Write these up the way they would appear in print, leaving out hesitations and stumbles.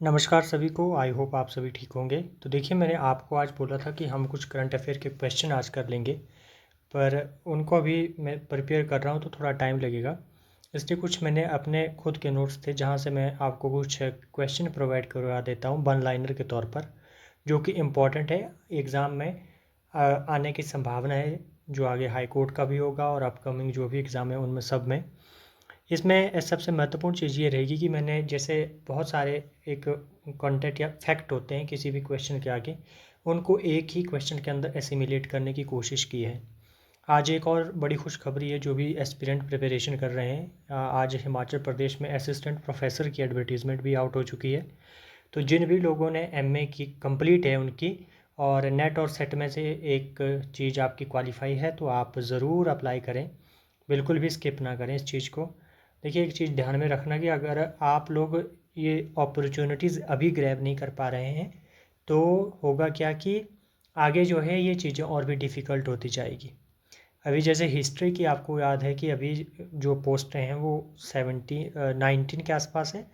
नमस्कार सभी को। आई होप आप सभी ठीक होंगे। तो देखिए, मैंने आपको आज बोला था कि हम कुछ करंट अफेयर के क्वेश्चन आज कर लेंगे, पर उनको अभी मैं प्रिपेयर कर रहा हूँ तो थोड़ा टाइम लगेगा। इसलिए कुछ मैंने अपने खुद के नोट्स थे जहाँ से मैं आपको कुछ क्वेश्चन प्रोवाइड करवा देता हूँ वन लाइनर के तौर पर, जो कि इम्पॉर्टेंट है एग्ज़ाम में आने की संभावना है, जो आगे हाई कोर्ट का भी होगा और अपकमिंग जो भी एग्ज़ाम है उनमें सब में। इसमें सबसे महत्वपूर्ण चीज़ ये रहेगी कि मैंने जैसे बहुत सारे एक कंटेंट या फैक्ट होते हैं किसी भी क्वेश्चन के आगे, उनको एक ही क्वेश्चन के अंदर एसिमिलेट करने की कोशिश की है। आज एक और बड़ी खुशखबरी है जो भी एस्पिरेंट प्रिपरेशन कर रहे हैं। आज हिमाचल प्रदेश में असिस्टेंट प्रोफेसर की एडवर्टीज़मेंट भी आउट हो चुकी है। तो जिन भी लोगों ने एमए की कंप्लीट है उनकी, और नेट और सेट में से एक चीज़ आपकी क्वालिफाई है, तो आप ज़रूर अप्लाई करें। बिल्कुल भी स्किप ना करें इस चीज़ को। देखिए, एक चीज़ ध्यान में रखना कि अगर आप लोग ये अपॉर्चुनिटीज़ अभी ग्रैब नहीं कर पा रहे हैं तो होगा क्या कि आगे जो है ये चीज़ें और भी डिफ़िकल्ट होती जाएगी। अभी जैसे हिस्ट्री की आपको याद है कि अभी जो पोस्टें हैं वो 19 के आसपास हैं।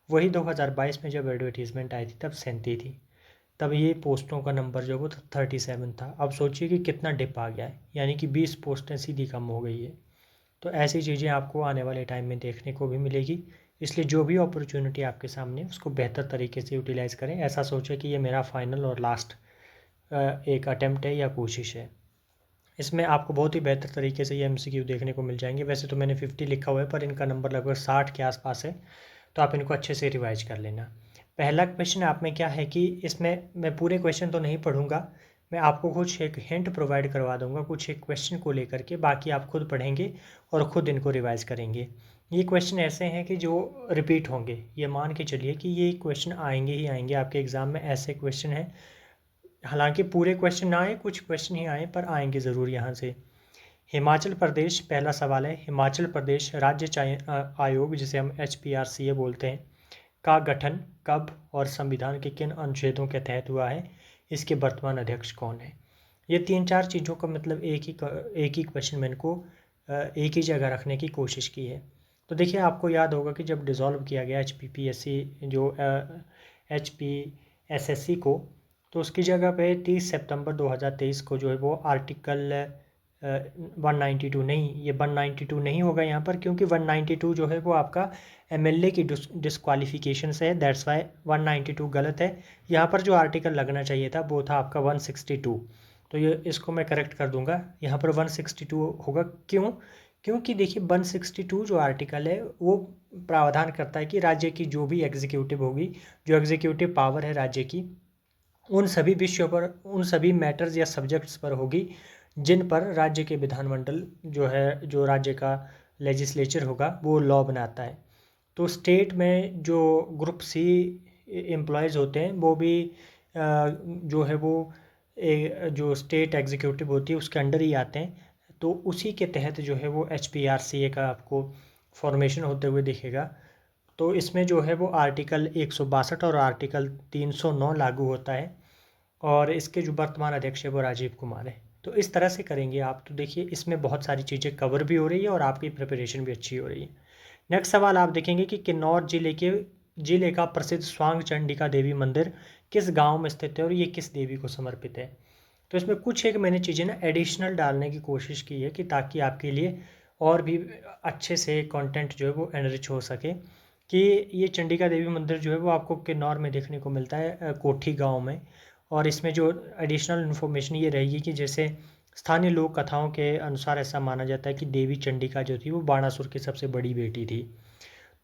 वही 2022 में जब एडवर्टीज़मेंट आई थी तब 37 थी। तब ये पोस्टों का नंबर जो वो 37 था। अब सोचिए कि कितना डिप आ गया है, यानी कि 20 पोस्टें सीधी कम हो गई है। तो ऐसी चीज़ें आपको आने वाले टाइम में देखने को भी मिलेगी। इसलिए जो भी अपॉर्चुनिटी आपके सामने है उसको बेहतर तरीके से यूटिलाइज़ करें। ऐसा सोचें कि ये मेरा फाइनल और लास्ट एक अटेम्प्ट है या कोशिश है। इसमें आपको बहुत ही बेहतर तरीके से ये एमसीक्यू देखने को मिल जाएंगे। वैसे तो मैंने 50 लिखा हुआ है, पर इनका नंबर लगभग 60 के आसपास है, तो आप इनको अच्छे से रिवाइज कर लेना। पहला क्वेश्चन आप में क्या है कि इसमें मैं पूरे क्वेश्चन तो नहीं पढ़ूंगा, मैं आपको कुछ एक हिंट प्रोवाइड करवा दूंगा कुछ एक क्वेश्चन को लेकर के, बाकी आप खुद पढ़ेंगे और ख़ुद इनको रिवाइज करेंगे। ये क्वेश्चन ऐसे हैं कि जो रिपीट होंगे, ये मान के चलिए कि ये क्वेश्चन आएंगे ही आएंगे आपके एग्ज़ाम में। ऐसे क्वेश्चन हैं, हालांकि पूरे क्वेश्चन ना आए, कुछ क्वेश्चन ही आए, पर आएंगे ज़रूर यहाँ से। हिमाचल प्रदेश, पहला सवाल है, हिमाचल प्रदेश राज्य आयोग, जिसे हम HPRCA बोलते हैं, का गठन कब और संविधान के किन अनुच्छेदों के तहत हुआ है? इसके वर्तमान अध्यक्ष कौन है? ये 3-4 चीज़ों का मतलब एक ही क्वेश्चन में इनको एक ही जगह रखने की कोशिश की है। तो देखिए, आपको याद होगा कि जब डिज़ोल्व किया गया HPPSC जो HPSSC को, तो उसकी जगह पे 30 सितंबर 2023 को जो है वो आर्टिकल 192 नहीं, ये 192 नहीं होगा यहाँ पर, क्योंकि 192 जो है वो आपका MLA की डिस्क्वालिफिकेशन से है। दैट्स वाई 192 गलत है। यहाँ पर जो आर्टिकल लगना चाहिए था वो था आपका 162। तो ये इसको मैं करेक्ट कर दूंगा, यहाँ पर 162 होगा। क्यों? क्योंकि देखिए, 162 जो आर्टिकल है वो प्रावधान करता है कि राज्य की जो भी एग्जीक्यूटिव होगी, जो एग्जीक्यूटिव पावर है राज्य की, उन सभी विषयों पर, उन सभी मैटर्स या सब्जेक्ट्स पर होगी जिन पर राज्य के विधानमंडल जो है, जो राज्य का लेजिस्लेचर होगा, वो लॉ बनाता है। तो स्टेट में जो ग्रुप सी एम्प्लॉयज़ होते हैं वो भी जो है वो जो स्टेट एग्जीक्यूटिव होती है उसके अंडर ही आते हैं। तो उसी के तहत जो है वो HPRCA का आपको फॉर्मेशन होते हुए दिखेगा। तो इसमें जो है वो आर्टिकल 162 और आर्टिकल 309 लागू होता है, और इसके जो वर्तमान अध्यक्ष है वो राजीव कुमार है। तो इस तरह से करेंगे आप, तो देखिए इसमें बहुत सारी चीज़ें कवर भी हो रही है और आपकी प्रिपरेशन भी अच्छी हो रही है। नेक्स्ट सवाल आप देखेंगे कि किन्नौर जिले का प्रसिद्ध स्वांग चंडिका देवी मंदिर किस गांव में स्थित है और ये किस देवी को समर्पित है? तो इसमें कुछ एक मैंने चीज़ें ना एडिशनल डालने की कोशिश की है कि ताकि आपके लिए और भी अच्छे से कंटेंट जो है वो एनरिच हो सके। कि ये चंडिका देवी मंदिर जो है वो आपको किन्नौर में देखने को मिलता है, कोठी गांव में। और इसमें जो एडिशनल इन्फॉर्मेशन ये रहेगी कि जैसे स्थानीय लोक कथाओं के अनुसार ऐसा माना जाता है कि देवी चंडिका जो थी वो बाणासुर की सबसे बड़ी बेटी थी।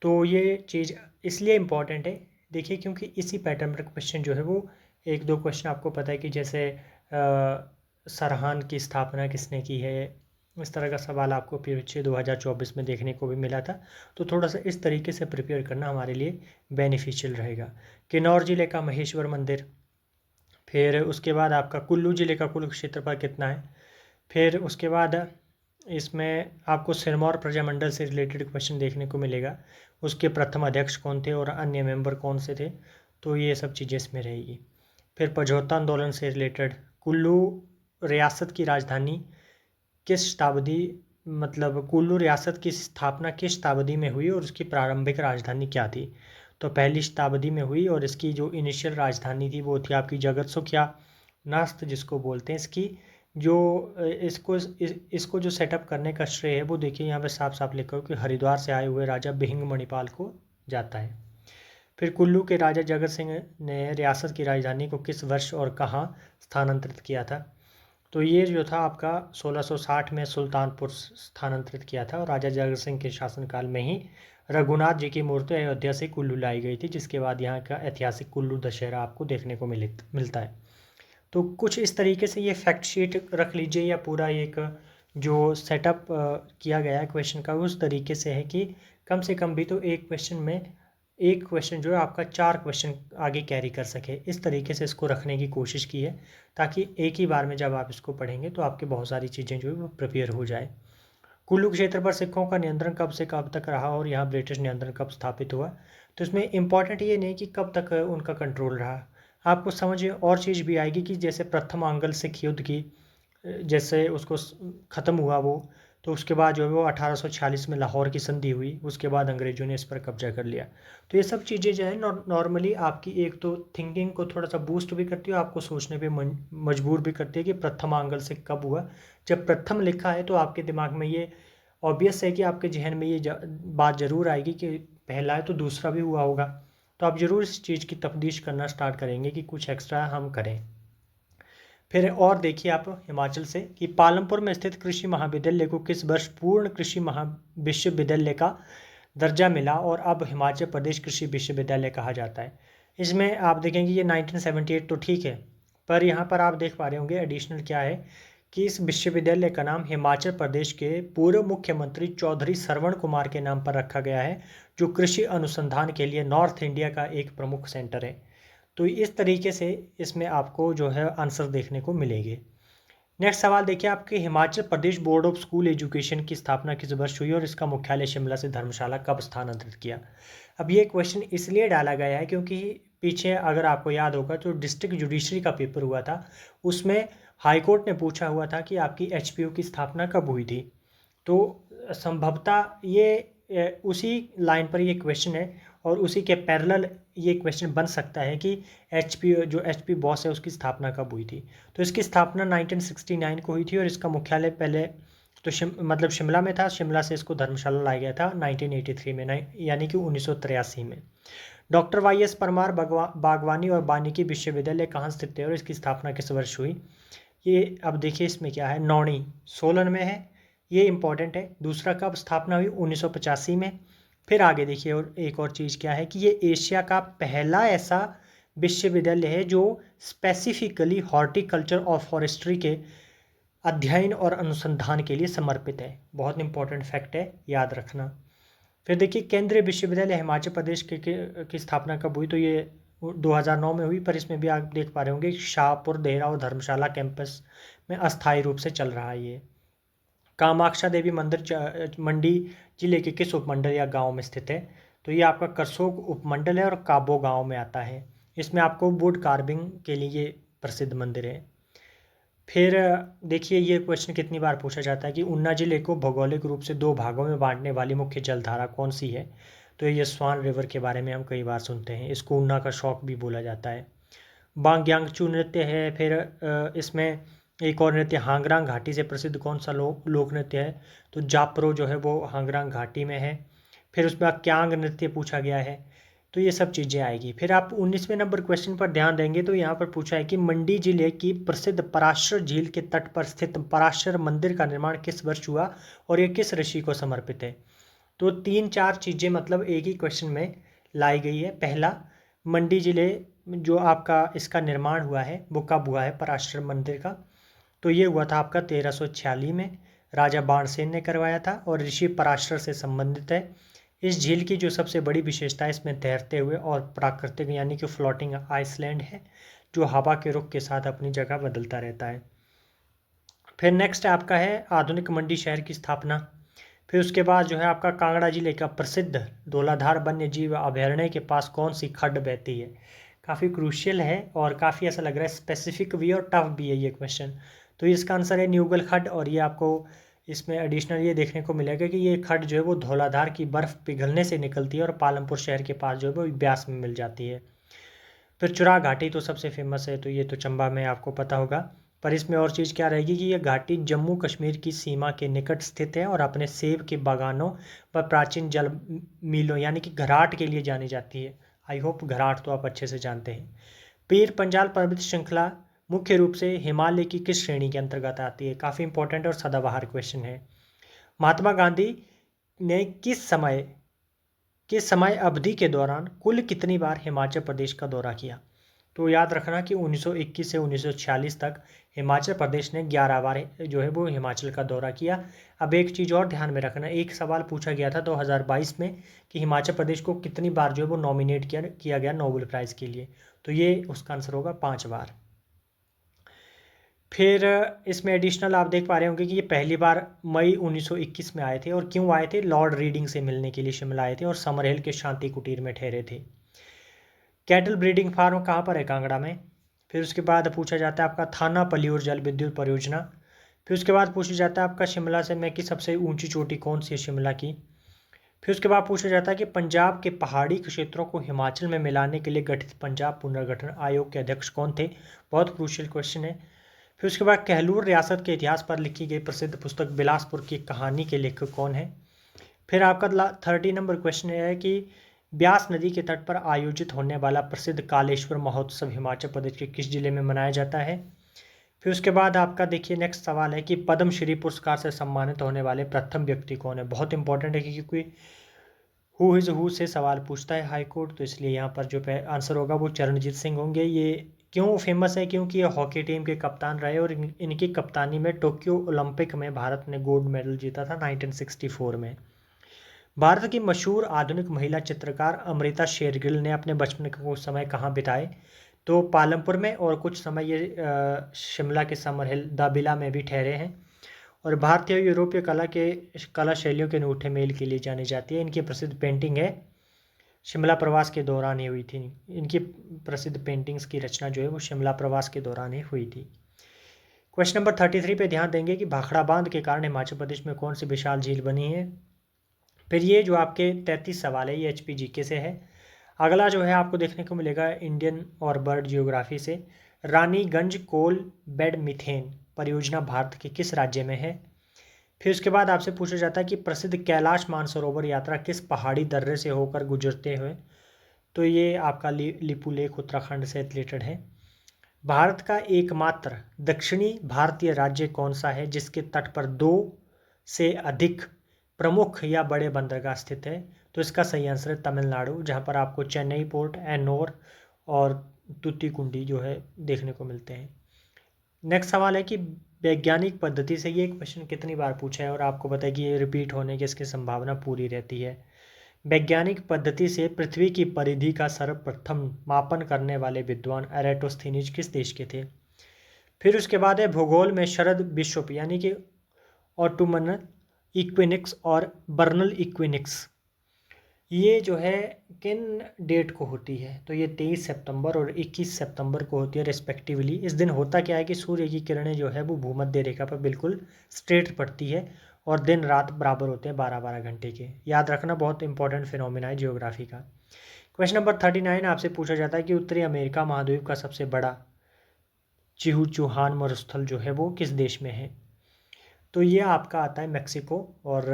तो ये चीज़ इसलिए इम्पॉर्टेंट है, देखिए, क्योंकि इसी पैटर्न पर क्वेश्चन जो है वो एक दो क्वेश्चन आपको पता है कि जैसे सरहान की स्थापना किसने की है, इस तरह का सवाल आपको पीछे 2024 में देखने को भी मिला था। तो थोड़ा सा इस तरीके से प्रिपेयर करना हमारे लिए बेनिफिशियल रहेगा। किन्नौर जिले का महेश्वर मंदिर, फिर उसके बाद आपका कुल्लू जिले का कुल क्षेत्रफल कितना है, फिर उसके बाद इसमें आपको सिरमौर प्रजामंडल से रिलेटेड क्वेश्चन देखने को मिलेगा, उसके प्रथम अध्यक्ष कौन थे और अन्य मेंबर कौन से थे, तो ये सब चीज़ें इसमें रहेगी। फिर पझौता आंदोलन से रिलेटेड, कुल्लू रियासत की राजधानी किस शताब्दी, मतलब कुल्लू रियासत की स्थापना किस शताब्दी में हुई और उसकी प्रारंभिक राजधानी क्या थी? तो पहली शताब्दी में हुई और इसकी जो इनिशियल राजधानी थी वो थी आपकी जगतसुखिया नस्त जिसको बोलते हैं। इसकी जो इसको जो सेटअप करने का श्रेय है वो देखिए यहाँ पे साफ साफ लिखा हो कि हरिद्वार से आए हुए राजा बिहिंग मणिपाल को जाता है। फिर कुल्लू के राजा जगत सिंह ने रियासत की राजधानी को किस वर्ष और कहाँ स्थानांतरित किया था? तो ये जो था आपका 1660 में सुल्तानपुर स्थानांतरित किया था और राजा जगत सिंह के शासनकाल में ही रघुनाथ जी की मूर्ति अयोध्या से कुल्लू लाई गई थी, जिसके बाद यहाँ का ऐतिहासिक कुल्लू दशहरा आपको देखने को मिलता है। तो कुछ इस तरीके से ये फैक्ट शीट रख लीजिए या पूरा एक जो सेटअप किया गया है क्वेश्चन का उस तरीके से है कि कम से कम भी तो एक क्वेश्चन में एक क्वेश्चन जो है आपका 4 क्वेश्चन आगे कैरी कर सके, इस तरीके से इसको रखने की कोशिश की है ताकि एक ही बार में जब आप इसको पढ़ेंगे तो आपके बहुत सारी चीज़ें जो है वो प्रिपेयर हो जाए। कुल्लू क्षेत्र पर सिखों का नियंत्रण कब से कब तक रहा और यहाँ ब्रिटिश नियंत्रण कब स्थापित हुआ? तो इसमें इम्पॉर्टेंट ये नहीं कि कब तक उनका कंट्रोल रहा, आपको समझिए और चीज़ भी आएगी कि जैसे प्रथम आंग्ल सिख युद्ध की जैसे उसको ख़त्म हुआ वो, तो उसके बाद जो है वो 1846 में लाहौर की संधि हुई, उसके बाद अंग्रेज़ों ने इस पर कब्जा कर लिया। तो ये सब चीज़ें जो है नॉर्मली आपकी एक तो थिंकिंग को थोड़ा सा बूस्ट भी करती है, आपको सोचने पे मजबूर भी करती है कि प्रथम आंग्ल से कब हुआ। जब प्रथम लिखा है तो आपके दिमाग में ये ऑब्वियस है कि आपके जहन में ये बात ज़रूर आएगी कि पहला है तो दूसरा भी हुआ होगा, तो आप ज़रूर इस चीज़ की तफ्तीश करना स्टार्ट करेंगे कि कुछ एक्स्ट्रा हम करें। फिर और देखिए आप हिमाचल से कि पालमपुर में स्थित कृषि महाविद्यालय को किस वर्ष पूर्ण कृषि विश्वविद्यालय का दर्जा मिला और अब हिमाचल प्रदेश कृषि विश्वविद्यालय कहा जाता है? इसमें आप देखेंगे ये 1978 तो ठीक है, पर यहाँ पर आप देख पा रहे होंगे एडिशनल क्या है कि इस विश्वविद्यालय का नाम हिमाचल प्रदेश के पूर्व मुख्यमंत्री चौधरी श्रवण कुमार के नाम पर रखा गया है, जो कृषि अनुसंधान के लिए नॉर्थ इंडिया का एक प्रमुख सेंटर है। तो इस तरीके से इसमें आपको जो है आंसर देखने को मिलेंगे। नेक्स्ट सवाल देखिए आपके Himachal Pradesh board of school education की स्थापना किस वर्ष हुई और इसका मुख्यालय शिमला से धर्मशाला कब स्थानांतरित किया? अब ये क्वेश्चन इसलिए डाला गया है क्योंकि पीछे अगर आपको याद होगा तो डिस्ट्रिक्ट जुडिशरी का पेपर हुआ था, उसमें हाईकोर्ट ने पूछा हुआ था कि आपकी एचपीयू की स्थापना कब हुई थी। तो संभवतः ये उसी लाइन पर ये क्वेश्चन है और उसी के पैरेलल ये क्वेश्चन बन सकता है कि एचपी बॉस है उसकी स्थापना कब हुई थी। तो इसकी स्थापना 1969 को हुई थी और इसका मुख्यालय पहले तो मतलब शिमला में था, शिमला से इसको धर्मशाला लाया गया था 1983 में, यानी कि 1983 में। डॉक्टर वाई.एस. परमार बागवानी और वानिकी विश्वविद्यालय कहाँ स्थित है और इसकी स्थापना किस वर्ष हुई? ये अब देखिए इसमें क्या है, नौणी सोलन में है, ये इंपॉर्टेंट है। दूसरा कब स्थापना हुई? 1985 में। फिर आगे देखिए और एक और चीज़ क्या है कि ये एशिया का पहला ऐसा विश्वविद्यालय है जो स्पेसिफिकली हॉर्टिकल्चर और फॉरेस्ट्री के अध्ययन और अनुसंधान के लिए समर्पित है। बहुत इंपॉर्टेंट फैक्ट है, याद रखना। फिर देखिए केंद्रीय विश्वविद्यालय हिमाचल प्रदेश की स्थापना कब हुई? तो ये 2009 में हुई, पर इसमें भी आप देख पा रहे होंगे शाहपुर, देहरा और धर्मशाला कैंपस में अस्थायी रूप से चल रहा है ये। कामाक्षा देवी मंदिर मंडी जिले के किस उपमंडल या गांव में स्थित है? तो ये आपका करसोग उपमंडल है और काबो गांव में आता है। इसमें आपको वुड कार्विंग के लिए प्रसिद्ध मंदिर है। फिर देखिए ये क्वेश्चन कितनी बार पूछा जाता है कि ऊना जिले को भौगोलिक रूप से 2 भागों में बांटने वाली मुख्य जलधारा कौन सी है? तो ये स्वान रिवर के बारे में हम कई बार सुनते हैं, इसको ऊना का शौक भी बोला जाता है। बांग्यांगचू नृत्य है। फिर इसमें एक और नृत्य हांगरांग घाटी से प्रसिद्ध कौन सा लोक नृत्य है? तो जापरो जो है वो हांगरांग घाटी में है। फिर उसमें क्यांग नृत्य पूछा गया है। तो ये सब चीज़ें आएगी। फिर आप 19वें नंबर क्वेश्चन पर ध्यान देंगे तो यहाँ पर पूछा है कि मंडी जिले की प्रसिद्ध पराशर झील के तट पर स्थित पराशर मंदिर का निर्माण किस वर्ष हुआ और ये किस ऋषि को समर्पित है? तो 3-4 चीज़ें मतलब एक ही क्वेश्चन में लाई गई है। पहला, मंडी जिले जो आपका इसका निर्माण हुआ है वो कब हुआ है पराशर मंदिर का? तो ये हुआ था आपका 1346 में, राजा बाणसेन ने करवाया था और ऋषि पराशर से संबंधित है। इस झील की जो सबसे बड़ी विशेषता है इसमें तैरते हुए और प्राकृतिक यानी कि फ्लोटिंग आइसलैंड है जो हवा के रुख के साथ अपनी जगह बदलता रहता है। फिर नेक्स्ट आपका है आधुनिक मंडी शहर की स्थापना। फिर उसके बाद जो है आपका कांगड़ा जिले का प्रसिद्ध धौलाधार वन्य जीव अभयारण्य के पास कौन सी खड्ड बहती है? काफ़ी क्रूशियल है और काफ़ी ऐसा लग रहा है स्पेसिफिक भी और टफ भी है ये क्वेश्चन। तो इसका आंसर है न्यूगल खड्ड और ये आपको इसमें एडिशनल ये देखने को मिलेगा कि ये खड्ड जो है वो धौलाधार की बर्फ़ पिघलने से निकलती है और पालमपुर शहर के पास जो है वो ब्यास में मिल जाती है। फिर चुराह घाटी तो सबसे फेमस है, तो ये तो चंबा में आपको पता होगा। पर इसमें और चीज़ क्या रहेगी कि यह घाटी जम्मू कश्मीर की सीमा के निकट स्थित है और अपने सेब के बागानों पर प्राचीन जल मीलों यानी कि घराट के लिए जानी जाती है। आई होप घराट तो आप अच्छे से जानते हैं। पीर पंजाल पर्वत श्रृंखला मुख्य रूप से हिमालय की किस श्रेणी के अंतर्गत आती है? काफ़ी इंपॉर्टेंट और सदाबहार क्वेश्चन है। महात्मा गांधी ने किस समय अवधि के दौरान कुल कितनी बार हिमाचल प्रदेश का दौरा किया? तो याद रखना कि 1921 से 1946 तक हिमाचल प्रदेश ने 11 बार जो है वो हिमाचल का दौरा किया। अब एक चीज़ और ध्यान में रखना, एक सवाल पूछा गया था 2022 में कि हिमाचल प्रदेश को कितनी बार जो है वो नॉमिनेट किया गया नोबेल प्राइज़ के लिए, तो ये उसका आंसर होगा 5 बार। फिर इसमें एडिशनल आप देख पा रहे होंगे कि ये पहली बार मई 1921 में आए थे, और क्यों आए थे? लॉर्ड रीडिंग से मिलने के लिए शिमला आए थे और समरहिल के शांति कुटीर में ठहरे थे। कैटल ब्रीडिंग फार्म कहाँ पर है? कांगड़ा में। फिर उसके बाद पूछा जाता है आपका थाना पलियूर जल विद्युत परियोजना। फिर उसके बाद पूछा जाता है आपका शिमला से में की सबसे ऊंची चोटी कौन सी है? शिमला की। फिर उसके बाद पूछा जाता है कि पंजाब के पहाड़ी क्षेत्रों को हिमाचल में मिलाने के लिए गठित पंजाब पुनर्गठन आयोग के अध्यक्ष कौन थे? बहुत क्रूशियल क्वेश्चन है। फिर उसके बाद कहलूर रियासत के इतिहास पर लिखी गई प्रसिद्ध पुस्तक बिलासपुर की कहानी के लेखक कौन है? फिर आपका 30 नंबर क्वेश्चन है कि ब्यास नदी के तट पर आयोजित होने वाला प्रसिद्ध कालेश्वर महोत्सव हिमाचल प्रदेश के किस जिले में मनाया जाता है? फिर उसके बाद आपका देखिए नेक्स्ट सवाल है कि पद्मश्री पुरस्कार से सम्मानित होने वाले प्रथम व्यक्ति कौन है? बहुत इंपॉर्टेंट है क्योंकि हु इज़ हु से सवाल पूछता है हाई कोर्ट, तो इसलिए यहाँ पर जो आंसर होगा वो चरणजीत सिंह होंगे। ये क्यों फेमस है? क्योंकि ये हॉकी टीम के कप्तान रहे और इनकी कप्तानी में टोक्यो ओलंपिक में भारत ने गोल्ड मेडल जीता था 1964 में। भारत की मशहूर आधुनिक महिला चित्रकार अमृता शेरगिल ने अपने बचपन के कुछ समय कहाँ बिताए? तो पालमपुर में, और कुछ समय ये शिमला के समरहिल दाबिला में भी ठहरे हैं। और भारतीय यूरोपीय कला शैलियों के अनूठे मेल के लिए जानी जाती है। इनकी प्रसिद्ध पेंटिंग है शिमला प्रवास के दौरान ही हुई थी। इनकी प्रसिद्ध पेंटिंग्स की रचना जो है वो शिमला प्रवास के दौरान ही हुई थी। क्वेश्चन नंबर 33 पे ध्यान देंगे कि भाखड़ा बांध के कारण हिमाचल प्रदेश में कौन सी विशाल झील बनी है? फिर ये जो आपके 33 सवाल है ये HPGK से है। अगला जो है आपको देखने को मिलेगा इंडियन और बर्ड जियोग्राफी से। रानीगंज कोल बेड मीथेन परियोजना भारत के किस राज्य में है? फिर उसके बाद आपसे पूछा जाता है कि प्रसिद्ध कैलाश मानसरोवर यात्रा किस पहाड़ी दर्रे से होकर गुजरते हुए? तो ये आपका लिपू लेक उत्तराखंड से रिलेटेड है। भारत का एकमात्र दक्षिणी भारतीय राज्य कौन सा है जिसके तट पर 2 से अधिक प्रमुख या बड़े बंदरगाह स्थित है? तो इसका सही आंसर है तमिलनाडु, जहाँ पर आपको चेन्नई पोर्ट, एन्नोर और तुतुकुंडी जो है देखने को मिलते हैं। नेक्स्ट सवाल है कि वैज्ञानिक पद्धति से, ये क्वेश्चन कितनी बार पूछा है और आपको पता है कि ये रिपीट होने की इसकी संभावना पूरी रहती है। वैज्ञानिक पद्धति से पृथ्वी की परिधि का सर्वप्रथम मापन करने वाले विद्वान एराटोस्थेनीज किस देश के थे? फिर उसके बाद है भूगोल में शरद विषुव यानी कि ऑटोमनल इक्विनिक्स और बर्नल इक्विनिक्स ये जो है किन डेट को होती है? तो ये 23 सितंबर और 21 सितंबर को होती है रिस्पेक्टिवली। इस दिन होता क्या है कि सूर्य की किरणें जो है वो भूमध्य रेखा पर बिल्कुल स्ट्रेट पड़ती है और दिन रात बराबर होते हैं 12-12 घंटे के। याद रखना, बहुत इंपॉर्टेंट फिनोमिना है जियोग्राफी का। क्वेश्चन नंबर 39 आपसे पूछा जाता है कि उत्तरी अमेरिका महाद्वीप का सबसे बड़ा चिहुचुहान मरुस्थल जो है वो किस देश में है? तो ये आपका आता है मेक्सिको और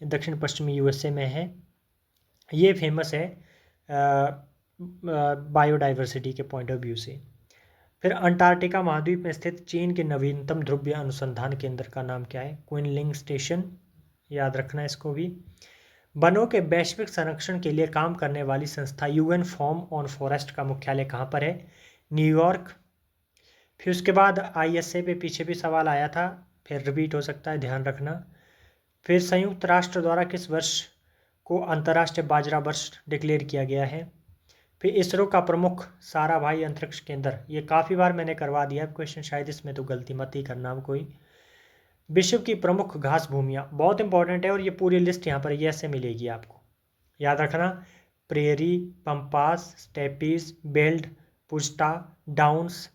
दक्षिण पश्चिमी USA में है। ये फेमस है बायोडाइवर्सिटी के पॉइंट ऑफ व्यू से। फिर अंटार्कटिका महाद्वीप में स्थित चीन के नवीनतम ध्रुवीय अनुसंधान केंद्र का नाम क्या है? क्विनलिंग स्टेशन, याद रखना इसको भी। वनों के वैश्विक संरक्षण के लिए काम करने वाली संस्था UN फॉर्म ऑन फॉरेस्ट का मुख्यालय कहाँ पर है? न्यूयॉर्क। फिर उसके बाद ISA पे पीछे भी सवाल आया था, फिर रिपीट हो सकता है, ध्यान रखना। फिर संयुक्त राष्ट्र द्वारा किस वर्ष को अंतर्राष्ट्रीय बाजरा वर्ष डिक्लेयर किया गया है? फिर इसरो का प्रमुख साराभाई अंतरिक्ष केंद्र, ये काफ़ी बार मैंने करवा दिया क्वेश्चन, शायद इसमें तो गलती मत ही करना कोई। विश्व की प्रमुख घास भूमियाँ बहुत इंपॉर्टेंट है और ये पूरी लिस्ट यहाँ पर ये ऐसे मिलेगी आपको, याद रखना। Prairie, pampas, steppes, belt, puszta, downs,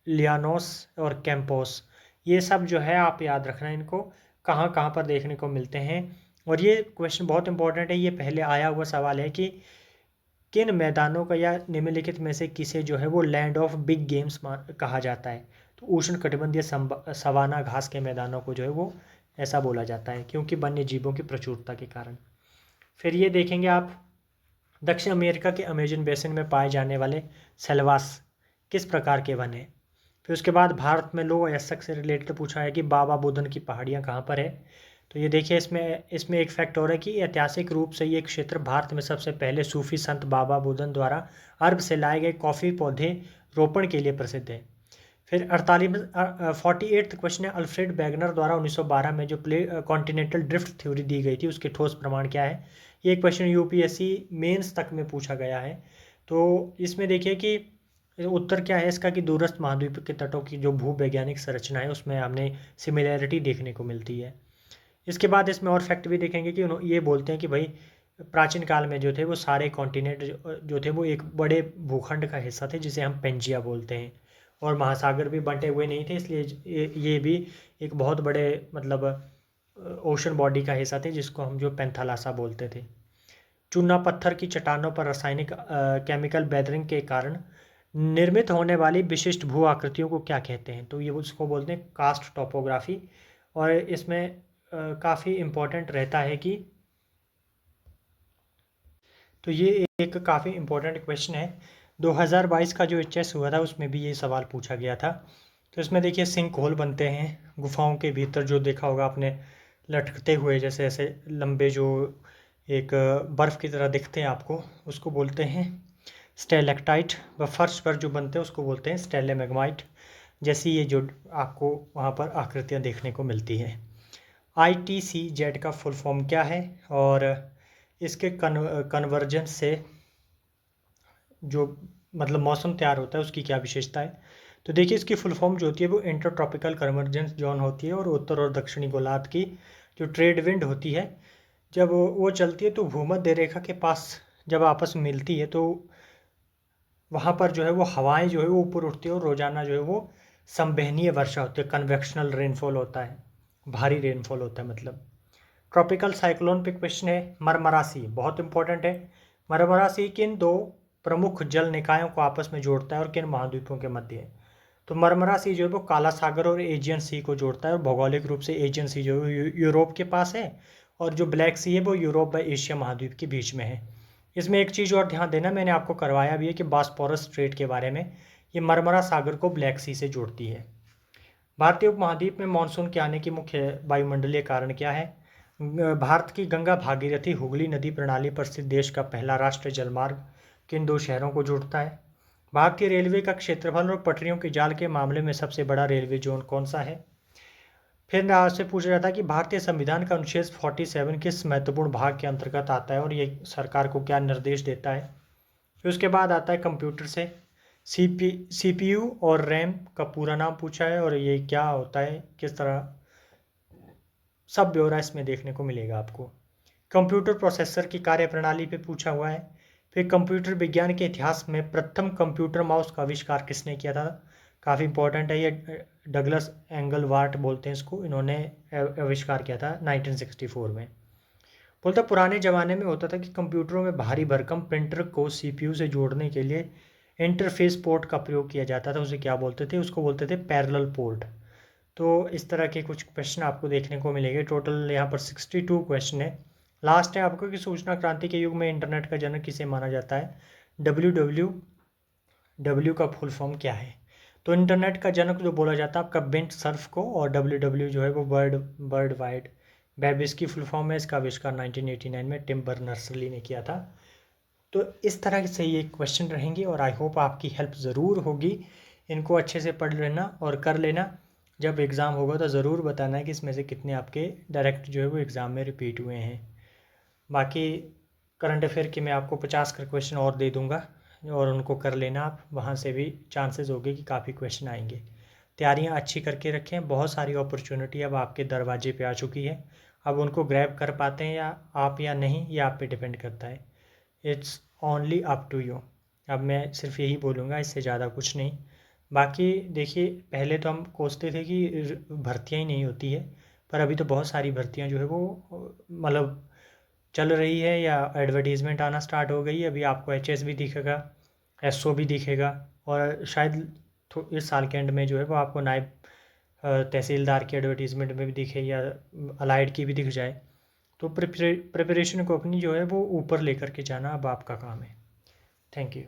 llanos और कैंपोस, ये सब जो है आप याद रखना इनको। कहाँ कहाँ पर देखने को मिलते हैं। और ये क्वेश्चन बहुत इंपॉर्टेंट है, ये पहले आया हुआ सवाल है कि किन मैदानों का या निम्नलिखित में से किसे जो है वो लैंड ऑफ बिग गेम्स कहा जाता है। तो उष्णकटिबंधीय सवाना घास के मैदानों को जो है वो ऐसा बोला जाता है, क्योंकि वन्य जीवों की प्रचुरता के कारण। फिर ये देखेंगे आप, दक्षिण अमेरिका के अमेजन बेसिन में पाए जाने वाले सेल्वास किस प्रकार के वन हैं। फिर उसके बाद भारत में लो एसक से रिलेटेड पूछा है कि बाबा बुदन की पहाड़ियाँ कहाँ पर है। तो ये देखिए, इसमें एक फैक्ट और है कि ऐतिहासिक रूप से ये क्षेत्र भारत में सबसे पहले सूफी संत बाबा बुदन द्वारा अरब से लाए गए कॉफ़ी पौधे रोपण के लिए प्रसिद्ध है। फिर 48 क्वेश्चन है, अल्फ्रेड बैगनर द्वारा 1912 में जो कॉन्टिनेंटल ड्रिफ्ट थ्योरी दी गई थी उसके ठोस प्रमाण क्या है। ये क्वेश्चन यूपीएससी मेंस तक में पूछा गया है। तो इसमें देखिए कि उत्तर क्या है इसका, कि दूरस्थ महाद्वीप के तटों की जो भूवैज्ञानिक संरचना है उसमें हमने सिमिलैरिटी देखने को मिलती है। इसके बाद इसमें और फैक्ट भी देखेंगे कि ये बोलते हैं कि भाई प्राचीन काल में जो थे वो सारे कॉन्टिनेंट जो थे वो एक बड़े भूखंड का हिस्सा थे जिसे हम पेंजिया बोलते हैं, और महासागर भी बंटे हुए नहीं थे, इसलिए ये भी एक बहुत बड़े मतलब ओशन बॉडी का हिस्सा थे जिसको हम जो पेंथालासा बोलते थे। चूना पत्थर की चट्टानों पर रासायनिक केमिकल बेदरिंग के कारण निर्मित होने वाली विशिष्ट भू आकृतियों को क्या कहते हैं। तो ये उसको बोलते हैं कास्ट टोपोग्राफी। और इसमें काफ़ी इम्पोर्टेंट रहता है कि, तो ये एक काफ़ी इम्पोर्टेंट क्वेश्चन है। 2022 का जो एचएस हुआ था उसमें भी ये सवाल पूछा गया था। तो इसमें देखिए सिंक होल बनते हैं गुफाओं के भीतर, जो देखा होगा आपने लटकते हुए जैसे ऐसे लंबे, जो एक बर्फ़ की तरह दिखते हैं आपको, उसको बोलते हैं स्टेलेक्टाइट। व फर्श पर जो बनते हैं उसको बोलते हैं स्टेलेमेगमाइट, जैसी ये जो आपको वहाँ पर आकृतियाँ देखने को मिलती हैं। ITCZ का फुल फॉर्म क्या है, और इसके कन्वर्जेंस से जो मतलब मौसम तैयार होता है उसकी क्या विशेषता है। तो देखिए इसकी फुल फॉर्म जो होती है वो इंटरट्रॉपिकल कन्वर्जेंस जोन होती है, और उत्तर और दक्षिणी गोलार्ध की जो ट्रेड विंड होती है जब वो चलती है तो भूमध्य रेखा के पास जब आपस में मिलती है तो वहाँ पर जो है वो हवाएं जो है वो ऊपर उठती है, और रोजाना जो है वो संवहनीय वर्षा होती है, कन्वेक्शनल रेनफॉल होता है, भारी रेनफॉल होता है मतलब। ट्रॉपिकल साइक्लोन पे क्वेश्चन है, मरमरासी बहुत इंपॉर्टेंट है। मरमरासी किन दो प्रमुख जल निकायों को आपस में जोड़ता है और किन महाद्वीपों के मध्य है। तो मरमरासी जो है वो काला सागर और एजियन सी को जोड़ता है, और भौगोलिक रूप से एजियन सी जो है यूरोप के पास है, और जो ब्लैक सी है वो यूरोप व एशिया महाद्वीप के बीच में है। इसमें एक चीज़ और ध्यान देना, मैंने आपको करवाया भी है कि बास्पोरस स्ट्रेट के बारे में, ये मरमरा सागर को ब्लैक सी से जोड़ती है। भारतीय उपमहाद्वीप में मानसून के आने की मुख्य वायुमंडलीय कारण क्या है। भारत की गंगा भागीरथी हुगली नदी प्रणाली पर स्थित देश का पहला राष्ट्रीय जलमार्ग किन दो शहरों को जोड़ता है। भारतीय रेलवे का क्षेत्रफल और पटरियों के जाल के मामले में सबसे बड़ा रेलवे जोन कौन सा है। फिर आपसे पूछा जाता है कि भारतीय संविधान का अनुच्छेद 47 किस महत्वपूर्ण भाग के अंतर्गत आता है और ये सरकार को क्या निर्देश देता है। फिर उसके बाद आता है कंप्यूटर से, CPU और रैम का पूरा नाम पूछा है और ये क्या होता है, किस तरह, सब ब्यौरा इसमें देखने को मिलेगा आपको। कंप्यूटर प्रोसेसर की कार्यप्रणाली पे पूछा हुआ है। फिर कंप्यूटर विज्ञान के इतिहास में प्रथम कंप्यूटर माउस का आविष्कार किसने किया था। काफ़ी इंपॉर्टेंट है ये, डगलस एंगलवार्ट बोलते हैं इसको, इन्होंने आविष्कार किया था 1964 में। बोलता पुराने ज़माने में होता था कि कंप्यूटरों में भारी भरकम प्रिंटर को CPU से जोड़ने के लिए इंटरफेस पोर्ट का प्रयोग किया जाता था, उसे क्या बोलते थे, उसको बोलते थे पैरेलल पोर्ट। तो इस तरह के कुछ क्वेश्चन आपको देखने को मिलेंगे। टोटल यहाँ पर 62 क्वेश्चन है। लास्ट है आपको कि सूचना क्रांति के युग में इंटरनेट का जनक किसे माना जाता है। WWW का फुल फॉर्म क्या है। तो इंटरनेट का जनक जो बोला जाता है आपका बिंट सर्फ को, और WW जो है वो वर्ल्ड वाइड वेब इसकी फुल फॉर्म है। इसका आविष्कार 1989 में टिम बर्नर्स-ली ने किया था। तो इस तरह से ये क्वेश्चन रहेंगे और आई होप आपकी हेल्प ज़रूर होगी। इनको अच्छे से पढ़ लेना और कर लेना। जब एग्ज़ाम होगा तो ज़रूर बताना है कि इसमें से कितने आपके डायरेक्ट जो है वो एग्ज़ाम में रिपीट हुए हैं। बाकी करंट अफेयर के मैं आपको 50 का क्वेश्चन और दे दूंगा और उनको कर लेना आप, वहाँ से भी चांसेस होंगे कि काफ़ी क्वेश्चन आएंगे। तैयारियाँ अच्छी करके रखें, बहुत सारी अपॉर्चुनिटी अब आपके दरवाजे पे आ चुकी है। अब उनको ग्रैब कर पाते हैं या नहीं, ये आप पे डिपेंड करता है। It's only up to you. अब मैं सिर्फ यही बोलूँगा, इससे ज़्यादा कुछ नहीं। बाकी देखिए, पहले तो हम कोसते थे कि भर्तियाँ ही नहीं होती है, पर अभी तो बहुत सारी भर्तियां जो है वो मतलब चल रही है या एडवर्टीज़मेंट आना स्टार्ट हो गई है। अभी आपको एचएस भी दिखेगा, एसओ भी दिखेगा, और शायद इस साल के एंड में जो है वो आपको नायब तहसीलदार की एडवर्टीज़मेंट में भी दिखे या अलाइड की भी दिख जाए। तो प्रिपरेशन को अपनी जो है वो ऊपर लेकर के जाना अब आपका काम है। Thank you.